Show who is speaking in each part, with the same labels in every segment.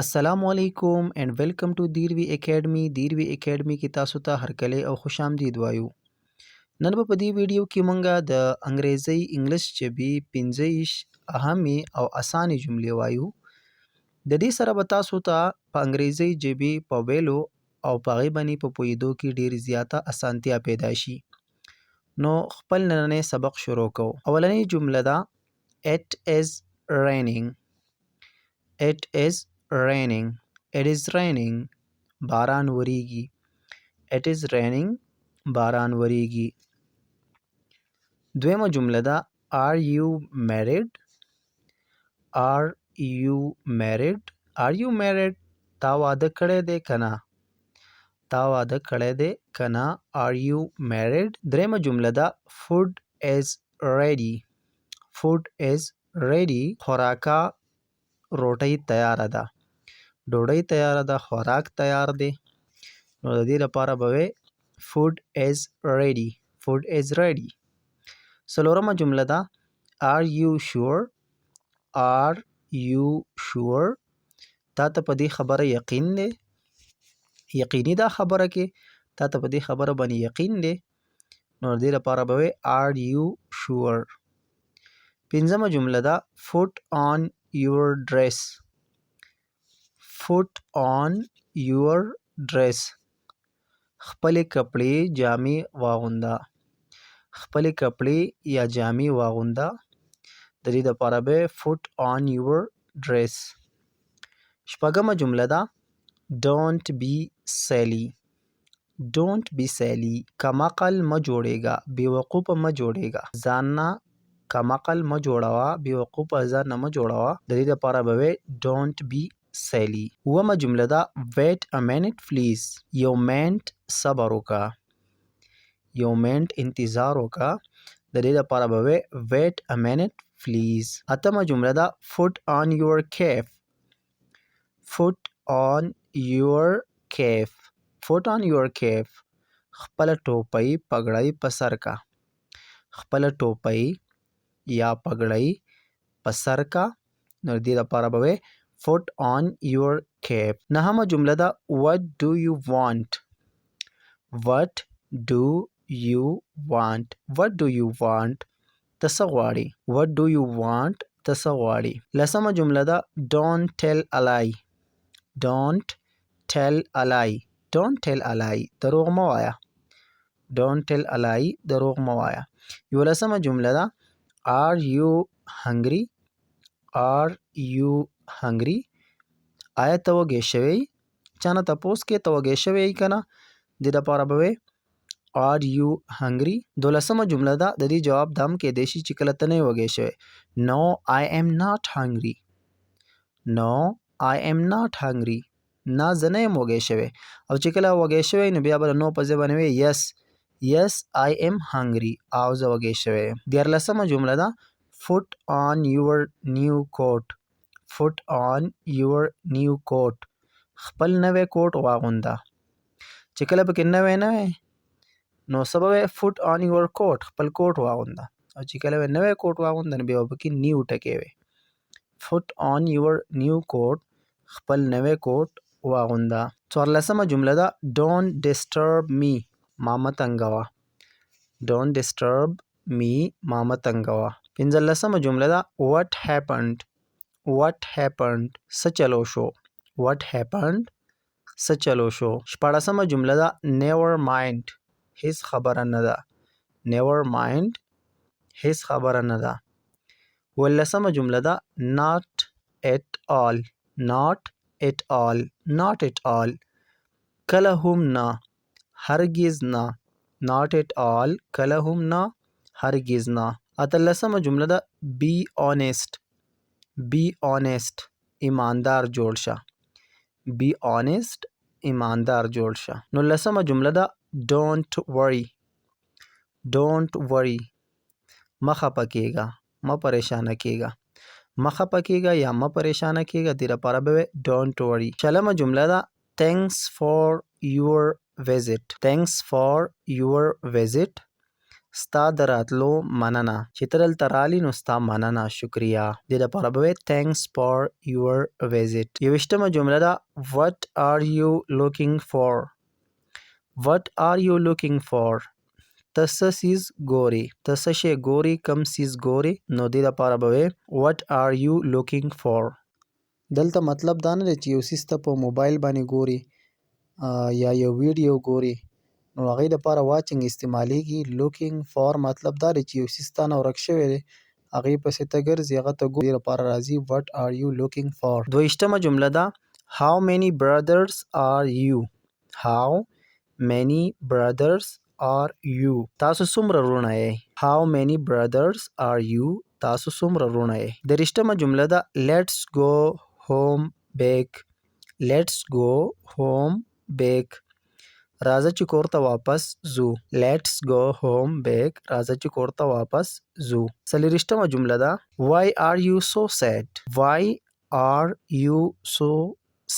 Speaker 1: السلام علیکم and welcome to دیروي اکیډمي. دیروي اکیډمي کې تاسو ته هرکلی او خوش آمدید وایو. نن په دې ویډیو کې مونږه د انګریزي انګلیش ژبې 15 اهمې او اسانې جملې وایو. د دې سره به تاسو ته په انګریزي ژبې په ویلو او په هغې باندې په پوهېدو کې ډېر زیاته اسانتیا پیدا شي. نو خپل نننی سبق شروع کوو. اولنۍ جمله ده It is raining. It is raining. It is raining. باران وریږي. It is raining. باران وریږي. دویمه جمله ده Are you married? Are you married? Are you married? تا واده کړی دی کنه؟ تا واده کړی دی کنه؟ Are you married? دریمه جمله ده Food is ready. Food is ready. خوراکه روټۍ تیاره ده. ډوډۍ تیاره ده. خوراک تیار دی. نو د دې لپاره به وی Food is ready. Food is ready. څلورمه جمله ده Are you sure? Are you sure? تا ته په دې خبره یقین دی؟ یقیني دا خبره کې تا ته په دې خبره باندې یقین دی؟ نو د دې لپاره به وی Are you sure? پنځمه جمله ده Put on your dress. Put on your dress. خپلې کپړې جامې واغونده. خپلې کپړې یا جامې واغونده. د دې لپاره به Put on your dress. شپږمه جمله ده Don't be silly. Don't be silly. کمعقل مه جوړېږه. بېوقوفه مه جوړېږه. ځان نه کمعقل مه جوړوه. بېوقوفه ځان نه مه جوړوه. د دې لپاره به وی Don't be silly. اوومه جمله ده Wait a minute please. یو منټ صبر وکړه. یو منټ انتظار وکړه. د دې لپاره به وی Wait a minute please. اتمه جمله ده Put on your cap. Put on your cap. Put on your cap. خپله ټوپۍ پګړۍ په سر کا. خپله ټوپۍ یا پګړۍ په سر کا. نو د دې لپاره به وی Put on your cap. نهمه جمله ده What do you want? What do you want? What do you want? ته څه غواړې؟ What do you want? ته څه غواړې؟ لسمه جمله ده Don't tell a lie. Don't tell a lie. Don't tell a lie. دروغ مه وایه. Don't tell a lie. دروغ مه وایه. یولسمه جمله ده Are you hungry? Are you hungry? آیا ته وږی شوی؟ چا نه تپوس کې ته وږی شوی یې که نه؟ دې دپاره به وی Are you hungry? دولسمه جمله ده د دې جواب دا هم کیدی شي چې کله ته نه یې وږی شوی. No, I am not hungry. No, I am not hungry. نه زه نه یم وږی شوی. او چې کله وږی شوی نو بیا به د نو په ځای باندې وی Yes, yes, I am hungry. او زه وږی شوی یم. دیارلسمه جمله ده Put on your new coat. Put on your new coat. خپل نوی کوټ واغونده. چې کله پکې نوی نه وی نو څه به وی Put on your coat. خپل کوټ واغونده. او چې کله به نوی کوټ واغونده نو بیا به پکې نیو ټکی وی. Put on your new coat. خپل نوی کوټ واغونده. څوارلسمه جمله ده Don't disturb me. ما مه تنګوه. Don't disturb me. ما مه تنګوه. پنځلسمه جمله ده What happened? What happened? څه چلو شو. What happened? څه چلو شو. شپاړسمه جمله ده Never mind. هیڅ خبره نه ده. Never mind. هیڅ خبره نه ده. اوولسمه جمله ده Not at all. Not at all. Not at all. کله هم نه. هرگز نه. Not at all. کله هم نه. هرگز نه. اتلسمه جمله ده Be honest. Be honest. ایماندار جوړ شه. Be honest. ایماندار جوړ شه. نولسمه جمله ده Don't worry. Don't worry. مه خفه کېږه. مه پریشانه کېږه. مه خفه کېږه یا مه پریشانه کېږه. دې لپاره به وی Don't worry. شلمه جمله ده Thanks for your visit. Thanks for your visit. ستا د راتلو مننه. چې ته دلته رالي نو ستا مننه، شکریه. دې دپاره به وایې thanks for your visit. 21مه جمله ده What are you looking for? What are you looking for? ته څه څیز ګورې؟ ته څه شی ګورې؟ کم څیز ګورې؟ نو دې دپاره به وایې What are you looking for? دلته مطلب دا نه دی چې یو څیز ته په موبایل باندې ګورې یا یو ویډیو ګورې نو هغې دپاره واچنګ استعمالیږي. looking for مطلب دا دی چې یو څیز تا نه ورک شوی دی هغې پسې ته ګرځې هغه ته ګورې. دې لپاره راځي What are you looking for. 22مه جمله ده How many brothers are you? How many brothers are you? تاسو څومره وروڼه یې؟ How many brothers are you? تاسو څومره وروڼه یې؟ 23مه جمله ده Let's go home back. Let's go home back. راځه چې کور ته واپس ځو. Let's go home back. راځه چې کور ته واپس ځو. 24مه جمله ده Why are you so sad? Why are you so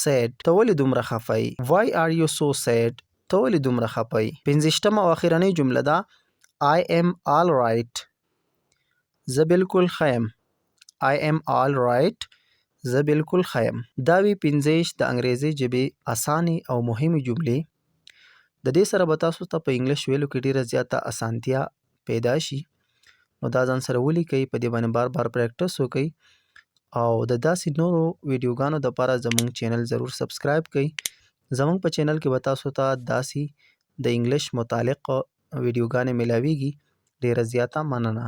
Speaker 1: sad? ته ولې دومره خفه یې؟ Why are you so sad? ته ولې دومره خفه یې؟ 25مه او اخرنۍ جمله ده I am all right. زه بالکل ښه یم. I am all right. زه بالکل ښه یم. دا وی 15 د انګریزي ژبې اسانې او مهمې جملې. د دې سره به تاسو ته په انګلیش ویلو کې ډیره زیاته اسانتیا پیدا شي. نو دا ځان سره ولیکئ، په دې باندې بار بار پریکټس وکئ او د داسې نورو ویډیوګانو دپاره زموږ چینل ضرور سبسکرایب کئ. زموږ په چینل کې به تاسو ته داسې د انګلیش متعلق ویډیوګانې ملاویږي. ډیره زیاته مننه.